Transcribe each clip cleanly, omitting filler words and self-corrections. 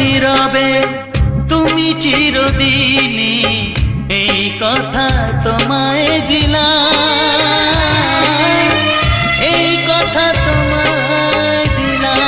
নীরবে তুমি চিরদিনই, এই কথা তোমায় দিলাম, এই কথা তোমায় দিলাম।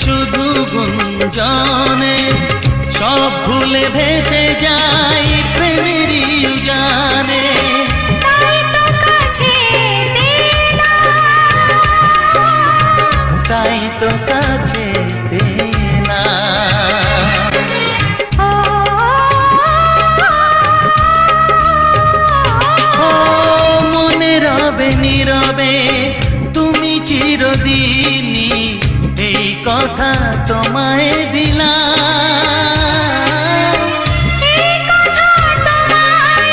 শুধু গুঞ্জনে সব ভুলে ভেসে যাই প্রেমেরই উজানে। তাই তো কাছে মনে রবে নীরবে তুমি চিরদিনই, এই কথা তোমায় দিলাম, এই কথা তোমায়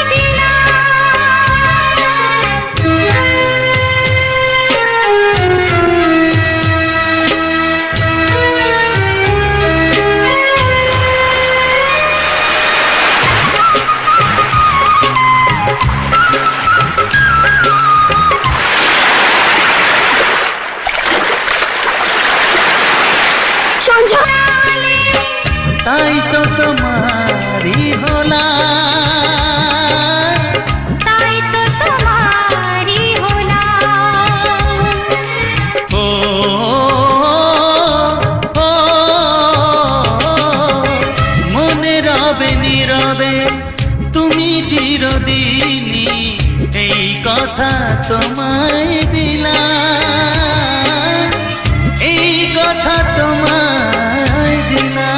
তাই তো তোমারি হলাম, তাই তো তোমারি হলাম। ও মনে রবে নীরবে তুমি চিরদিনই, এই কথা তোমায় দিলাম, এই কথা তোমায় দিলাম।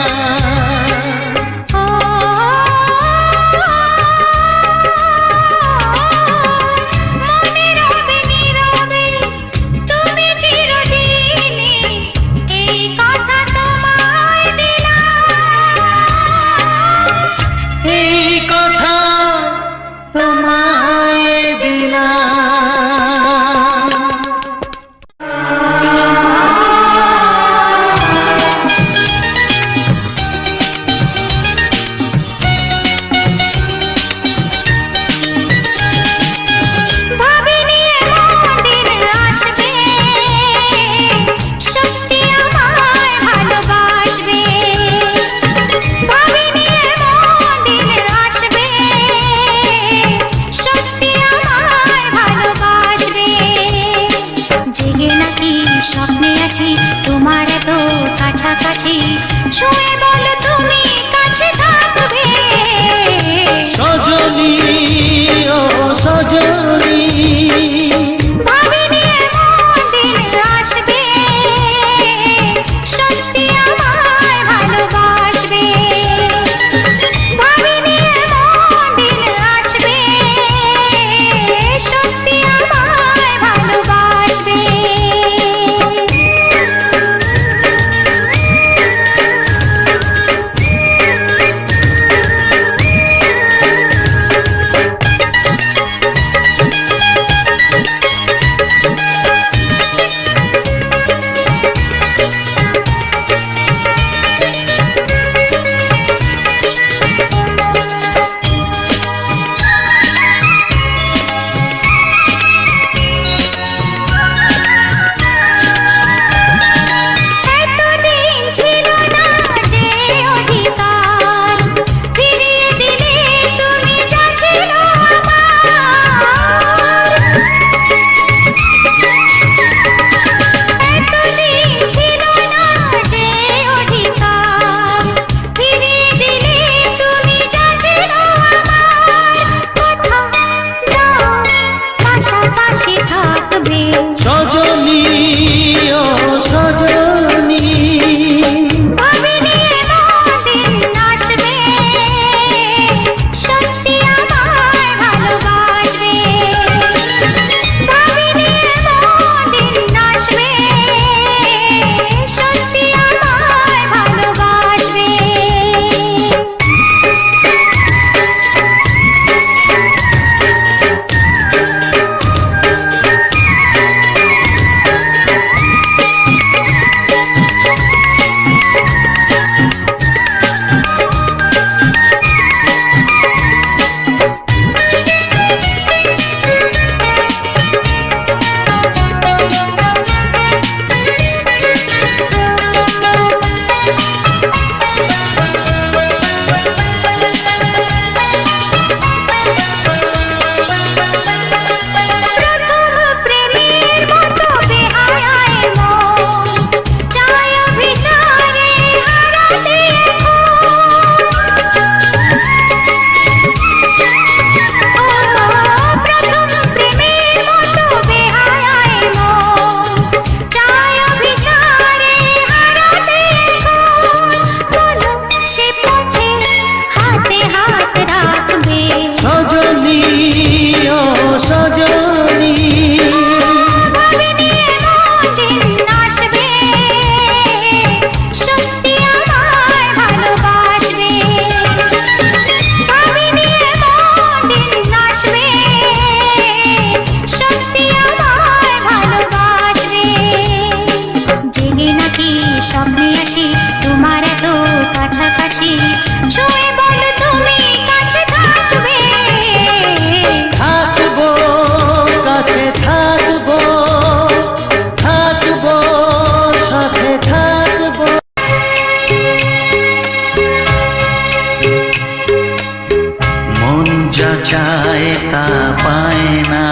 যা চায় তা পায় না,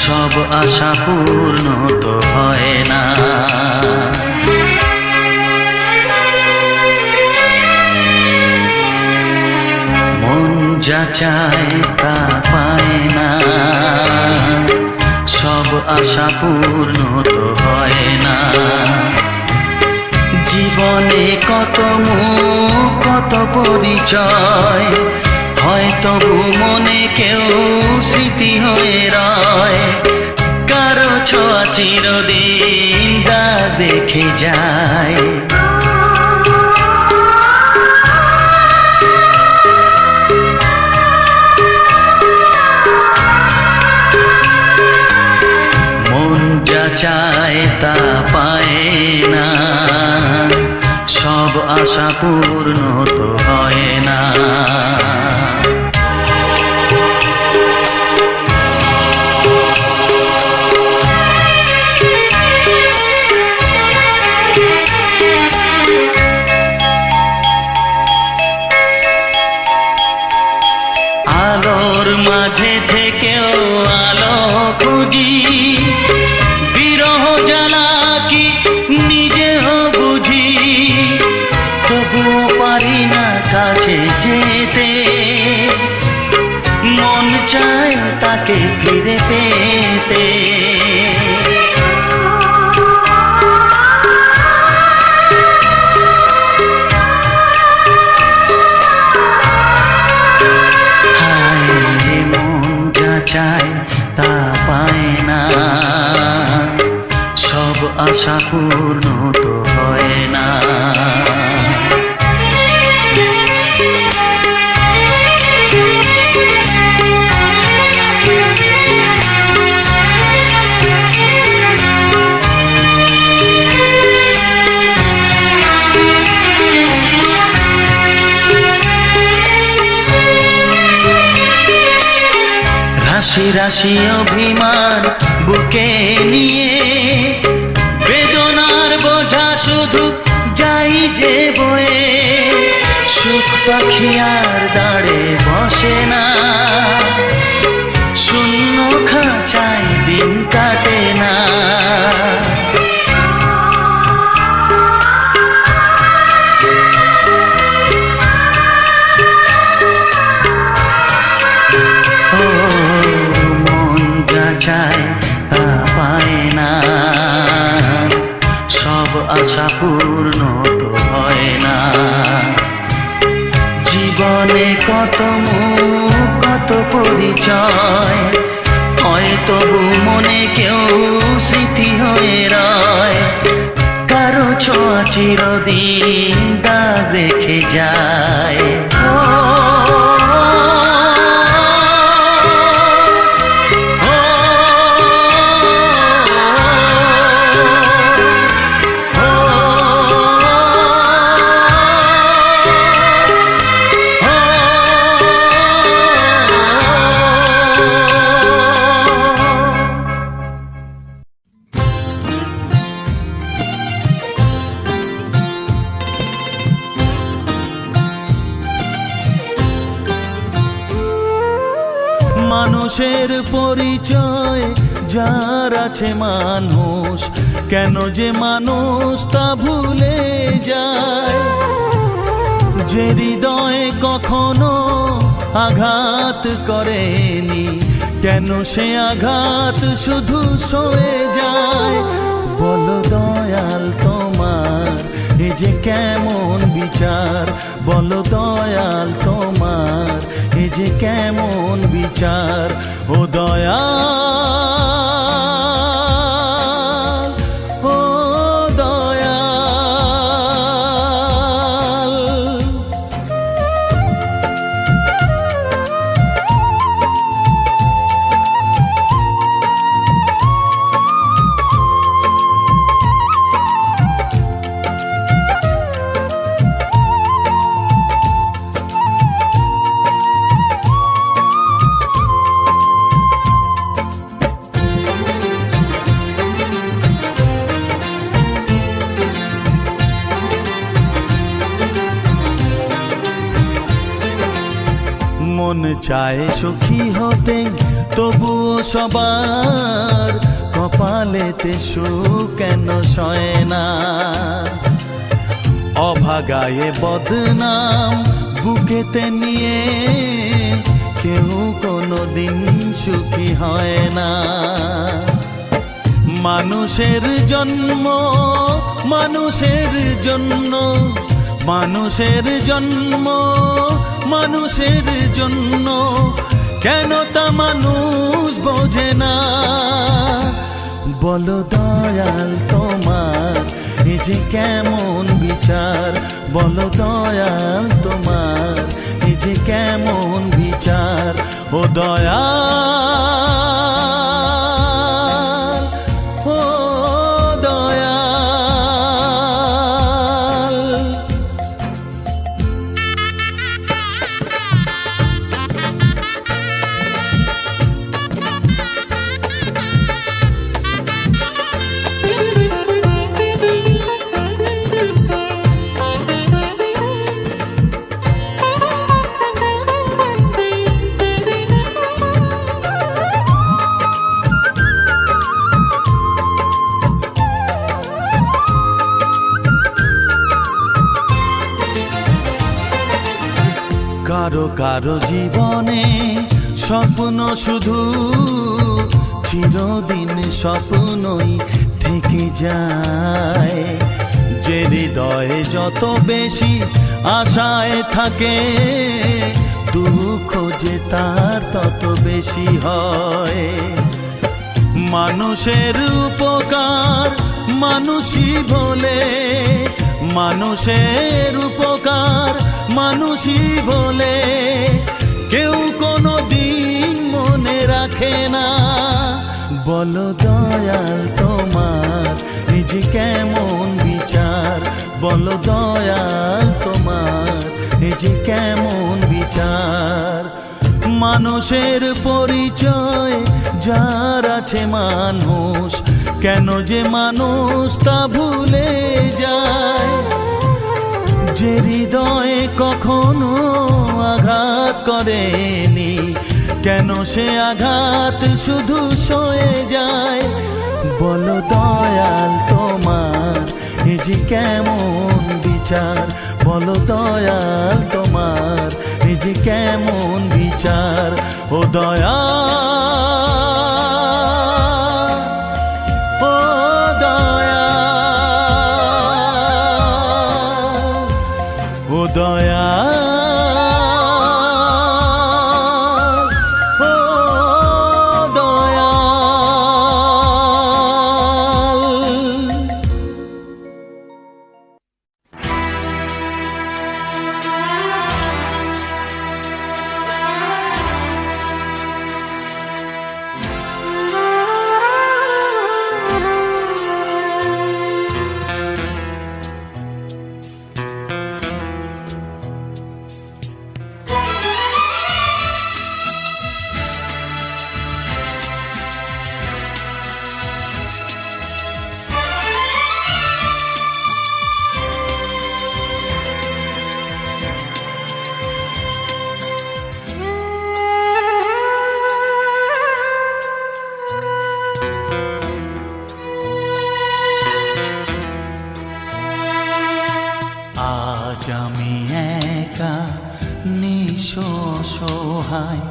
সব আশা পূর্ণ তো হয় না। মন যা চায় তা পায় না, সব আশা পূর্ণ তো হয় না। জীবনে কত মুখ কত পরিচয়, হয়তো মনে কেউ স্মৃতি হয়ে রয়। কারো ছোঁয়া চিরদিন দাগ রেখে যায়। মন যা চায় তা পায় না, সব আশা পূর্ণ তো হয় না। আলোর মাঝে থেকেও আলো খুঁজি, বিরহ জ্বালা কি নিজেও বুঝি। তবুও পারি না কাছে যেতে, মন চায় তাকে ফিরে পেতে। চায় তা পায় না, সব আশা পূর্ণ তো হয় না। রাশি রাশি অভিমান বুকে নিয়ে, বেদনার বোঝা শুধু যাই যে বয়ে। সুখ পাখি আর দাঁড়ে বসে না, শূন্য খাঁচায় দিন কাটে না। চায় তা পায় না, সব আশা পূর্ণ তো হয় না। জীবনে কত মুখ কত পরিচয়, হয়তো মনে কেউ স্মৃতি হয়ে রয়। কারো ছোঁয়া চিরদিন দাগ রেখে যায়। মানুষের পরিচয় যার আছে মানুষ, কেন যে মানুষ তা ভুলে যায়। যে হৃদয়ে কখনো আঘাত করেনি, কেন সে আঘাত শুধু সয়ে যায়। বলো দয়াল তোমার এ যে কেমন বিচার, বলো দয়াল তোমার এ যে কেমন বিচার। ও দয়াল, ও দয়াল। মন চায় সুখী হতে, তবুও সবার কপালেতে সুখ কেন সয় না। অভাগায়ে বদনাম বুকেতে নিয়ে কেউ কোনোদিন সুখী হয় না। মানুষের জন্ম মানুষের জন্য, মানুষের জন্ম মানুষের জন্য, কেন তা মানুষ বোঝে না। বলো দয়াল তোমার এ যে কেমন বিচার, বলো দয়াল তোমার এ যে কেমন বিচার। ও দয়াল, ও দয়াল। কারো কারো জীবনে স্বপ্ন শুধু চিরদিন স্বপ্নই থেকে যায়। যে হৃদয়ে যত বেশি আশায় থাকে, দুঃখ যে তার তত বেশি হয়। মানুষের উপকার মানুষই বলে, মানুষের উপকার মানুষই বলে, কেউ কোনো দিন মনে রাখে না। বলো দয়াল তোমার এই যে কেমন বিচার, বলো দয়াল তোমার এই যে কেমন বিচার। মানুষের পরিচয় যার আছে মানুষ, কেন যে মানুষ তা ভুলে যায়। যে হৃদয়ে কখনো আঘাত করেনি, কেন সে আঘাত শুধু সয়ে যায়। বলো দয়াল তোমার এ যে কেমন বিচার, বলো দয়াল তোমার এ যে কেমন বিচার। ও দয়াল, ও দয়াল, ও দয়াল, ও দয়াল। আজ আমি একা নিঃসহায়,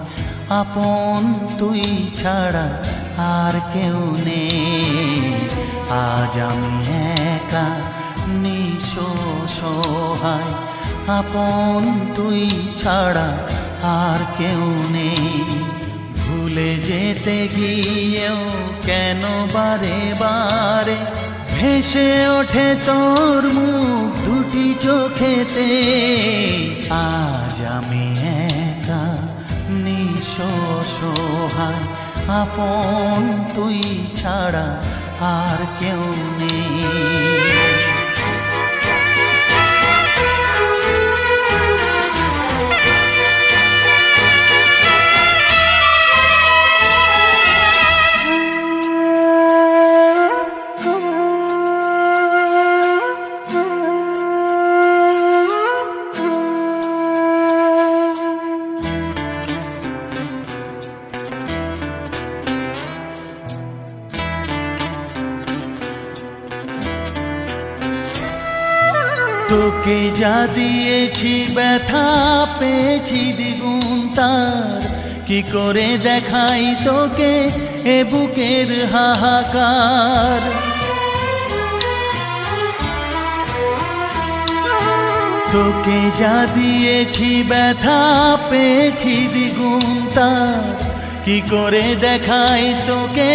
আপন তুই ছাড়া আর কেউ নেই। আজ আমি একা নিঃসহায়, আপন তুই ছাড়া আর কেউ নেই। ভুলে যেতে গিয়েও কেন বারে বারে ভেসে ওঠে তোর মুখ দুটি চোখেতে। আজ আমি একা নিঃসহায়, আপন তুই ছাড়া আর কেউ নেই। তোকে যা দিয়েছি ব্যথা পেয়েছি দ্বিগুণ তার, কি করে দেখাই তোকে এ বুকের হাহাকার। তোকে যা দিয়েছি ব্যথা পেয়েছি দ্বিগুণ তার, কি করে দেখাই তোকে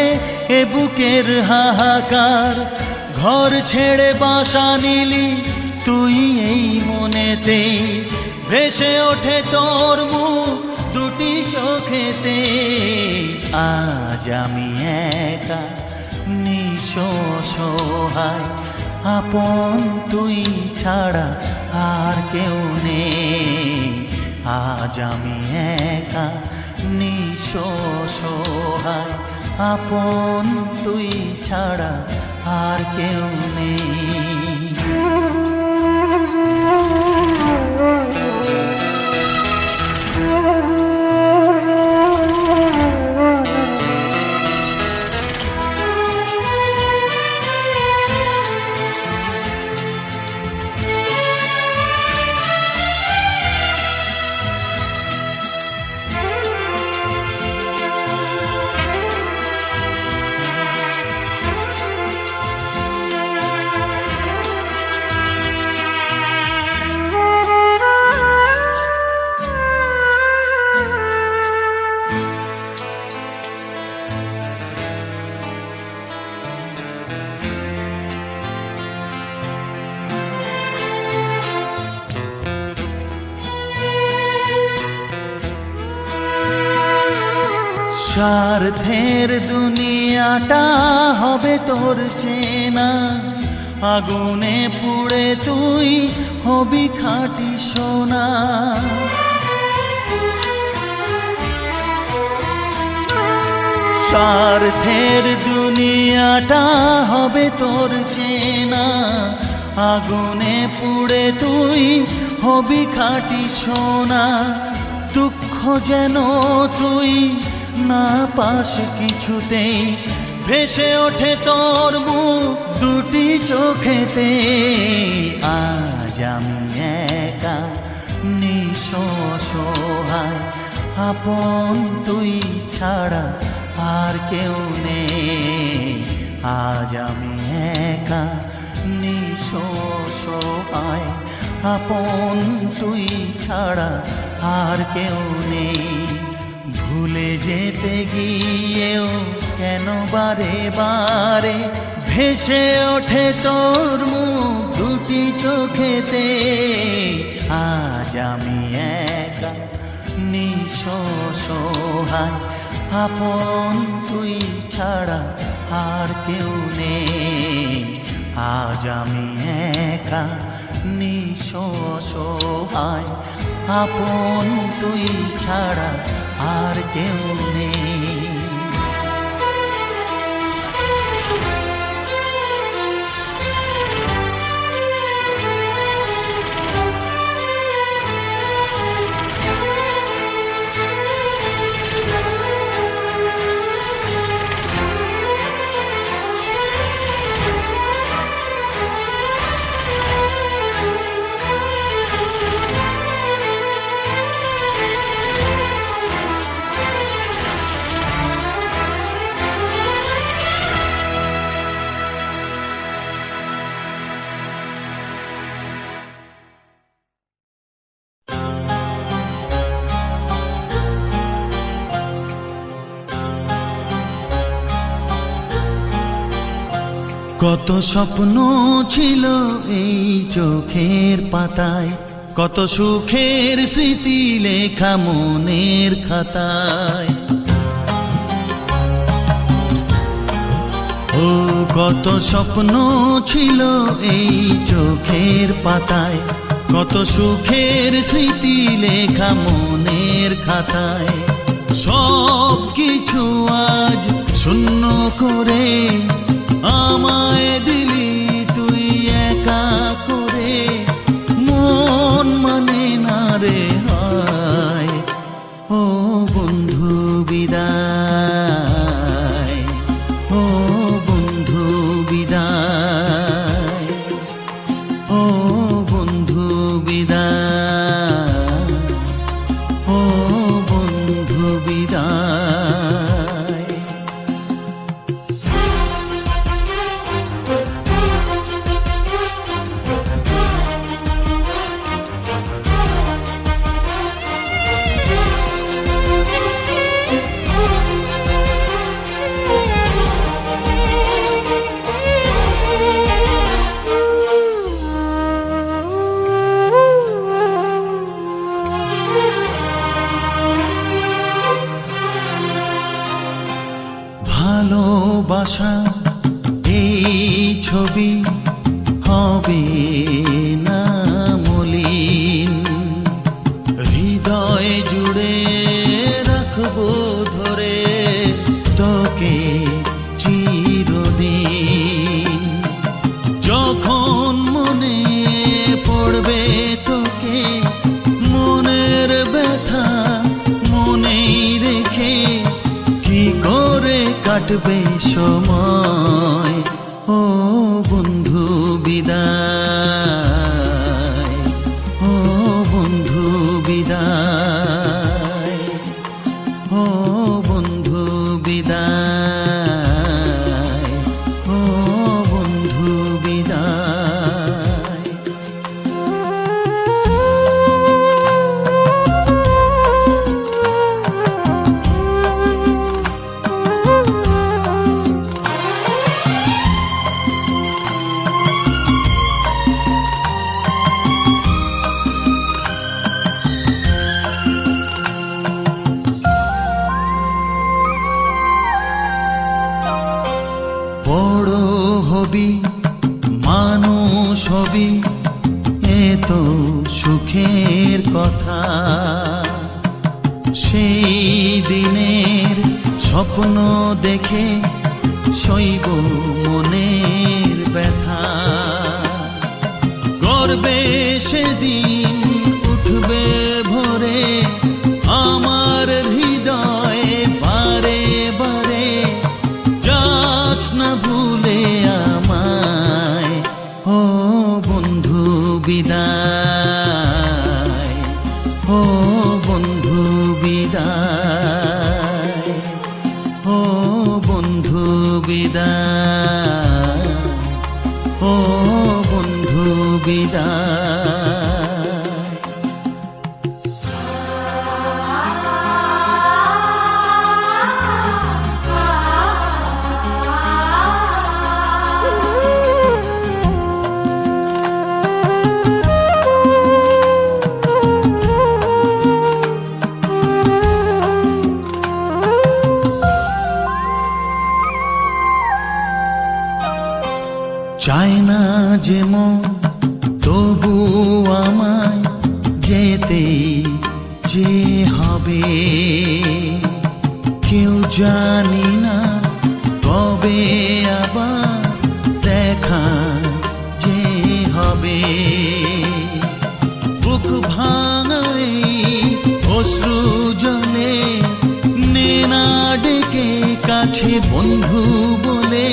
এ বুকের হাহাকার। ঘর ছেড়ে বাসা নিলি তুই এই মনেতে, ভেসে ওঠে তোর মুখ দুটি চোখেতে। আজ আমি একা নিঃস্ব সহায়, আপন তুই ছাড়া আর কেউ নেই। আজ আমি একা নিঃস্ব সহায়, আপন তুই ছাড়া আর কেউ নেই। স্বার্থের দুনিয়াটা হবে তোর চেনা, আগুনে পুড়ে তুই হবি খাঁটি সোনা। স্বার্থের দুনিয়াটা হবে তোর চেনা, আগুনে পুড়ে তুই হবি খাঁটি সোনা। দুঃখ যেন তুই না পাস কিছুতেই, ভেসে ওঠে তোর মুখ দুটি চোখেতে। আজ আমি একা নিঃস্ব সহায়, আপন তুই ছাড়া আর কেউ নেই। আজ আমি একা নিঃস্ব সহায়, আপন তুই ছাড়া আর কেউ নেই। ভুলে যেতে গিয়েও কেন বারে বারে ভেসে ওঠে তোর মুখ দুটি চোখেতে। আজ আমি একা নিঃস্ব সহায়, আপন তুই ছাড়া আর কেউ নেই। আজ আমি একা নিঃস্ব সহায়, আপন তুই ছাড়া আর কেউ নেই। কত স্বপ্ন ছিল এই চোখের পাতায়, কত সুখের স্মৃতি লেখা মনের খাতায়। ও কত স্বপ্ন ছিল এই চোখের পাতায়, কত সুখের স্মৃতি লেখা মনের খাতায়। সব কিছু আজ শূন্য করে আমায় দিলি তুই একা করে। মন মানে না রে হায়, ও বন্ধু বিদায়, ও বন্ধু বিদায়, ও বন্ধু ভালোবাসা এই ছবি হবে না মলিন, হৃদয় জুড়ে রাখবো ধরে তোকে চিরদিন। যখন মনে পড়বে তোকে, মনের ব্যথা মনেই রেখে কি করে কাটবে সময়। ও বন্ধু বিদায়, ও বন্ধু বিদায়, ও বন্ধু বিদায়, ও বন্ধু বিদায়। বড় হবি, মানুষ হবি, এ তো সুখের কথা। সেই দিনের স্বপ্ন দেখে সইব মনের ব্যথা। গর্বে সেদিন উঠবে ভরে আমার হৃদয়ে বারে বারে, যাস না ভুলে আমায়। ও বন্ধু বিদায়, ও বন্ধু বিদায়, ও বন্ধু বিদায়, ও বন্ধু বিদায়। চায় না যে মন তবু আমায় যেতে যে হবে। কেউ জানি না কবে আবার দেখা যে হবে। বুক ভাঙাই অশ্রু জলে নে না ডেকে কাছে বন্ধু বলে,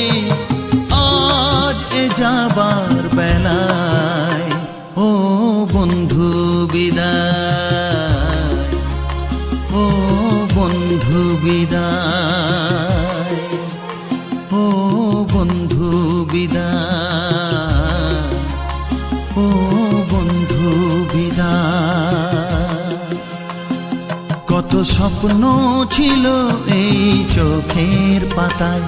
আজ এ যাবার বেলায়। ও বন্ধু বিদায়, ও বন্ধু বিদায়, ও বন্ধু বিদায়, ও বন্ধু বিদায়। কত স্বপ্ন ছিল এই চোখের পাতায়,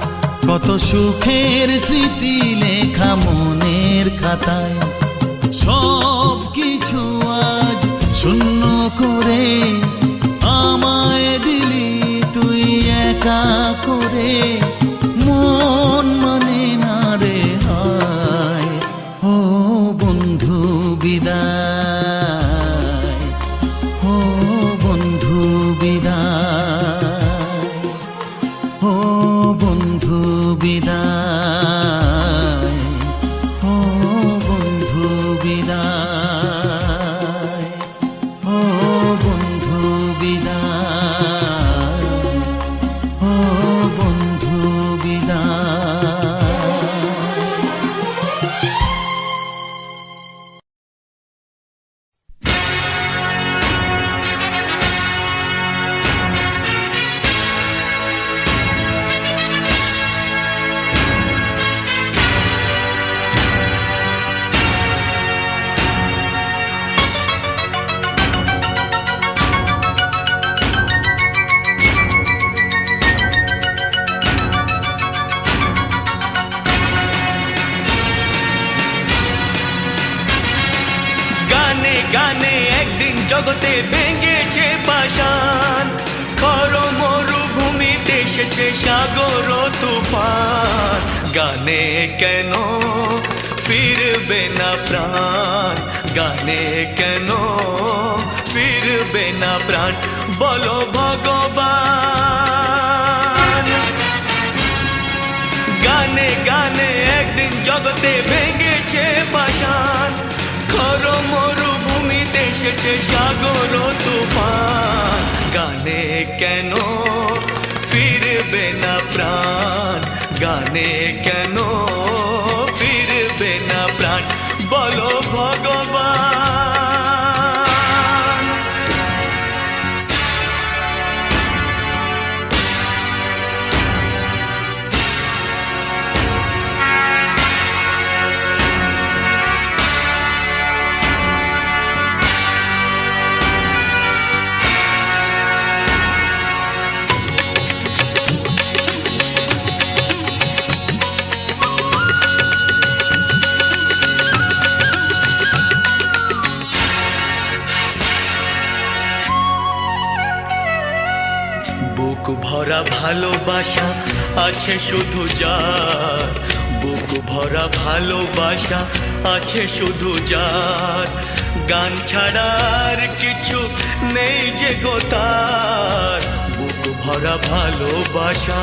কত সুখের স্মৃতি লেখা মনের খাতায়। সব কিছু আজ শূন্য করে আমায় দিলি তুই একা করে। মন মানে না রে হায়। ও বন্ধু বিদায়, ও বন্ধু বিদায়, ও বন্ধু বিদায়, ও বন্ধু বিদায়, ও বন্ধু বিদায়, ও বন্ধু বিদায়। গানে গানে একদিন জগতে ভেঙেছে পাষাণ, খর মরুভূমিতে এসেছে সাগর তুফান। গানে কেন ফিরবে না প্রাণ, গানে কেন ফিরবে না প্রাণ, বলো ভগবান। গানে গানে একদিন জগতে ভেঙেছে পাষাণ, খর মরুভূমিতে এসেছে সাগর তুফান। গানে কেন ফিরবে না প্রাণ, গানে কেন ফিরবে না প্রাণ, বলো ভগবান। বুক ভরা ভালোবাসা আছে শুধু যার, বুক ভরা ভালোবাসা আছে শুধু যার, গান ছাড়ার কিছু নেই যে গো তার, বুক ভরা ভালোবাসা।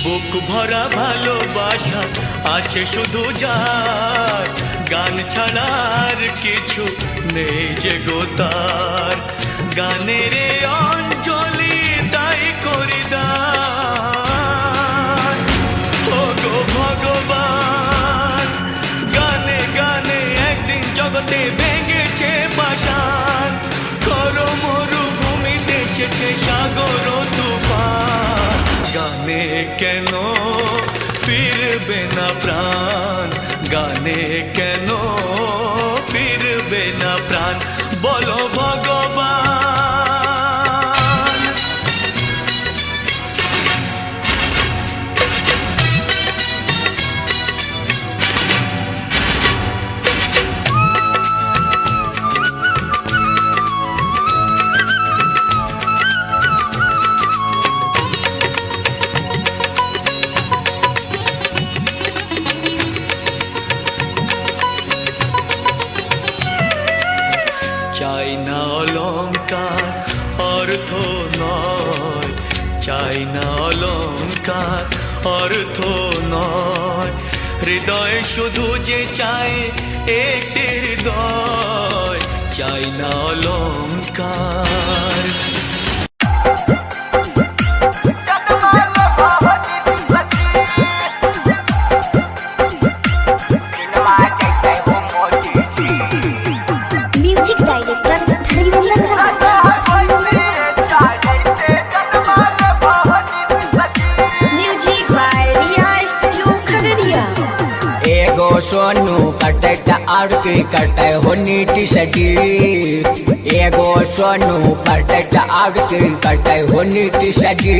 বুক ভরা ভালোবাসা আছে শুধু যার, গান ছাড়ার কিছু নেই যে গো তার, গানের অঞ্জলি তাই করি দান, ও গো ভগবান। গানে গানে একদিন জগতে ভেঙেছে পাষাণ, খর মরুভূমিতে এসেছে সাগর তুফান। গানে কেন ফিরবে না প্রাণ, গানে কেন ফিরবে না প্রাণ, বলো ভগবান। চাই না অলংকার অর্থ নয়, চাই না অলংকার অর্থ নয়, হৃদয় শুধু যে চায় একটি হৃদয়, চাই না অলংকার। सोनू कटे और की कटे हो नीति सजी, एगो सोनू कटे और की कटे हो नीति सजी,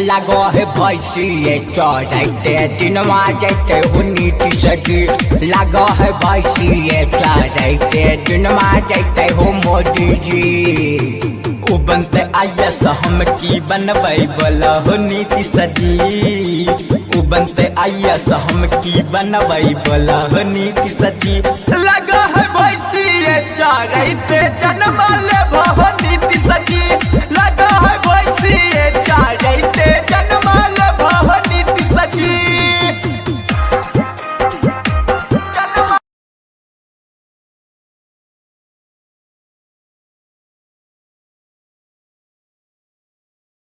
लगो है भैंसी चढ़ते दिनवा जैते हो नीति सजी, लगो है भैंसी चढ़ते दिनवा जैते हो मोदी जी। उ बनते आयस हम की बनबै बोला हो नीति सजी, उ बनते आयस हम की बनबै बोला हो नीति सजी, लगा है भैंसी चढ़ते जनम ले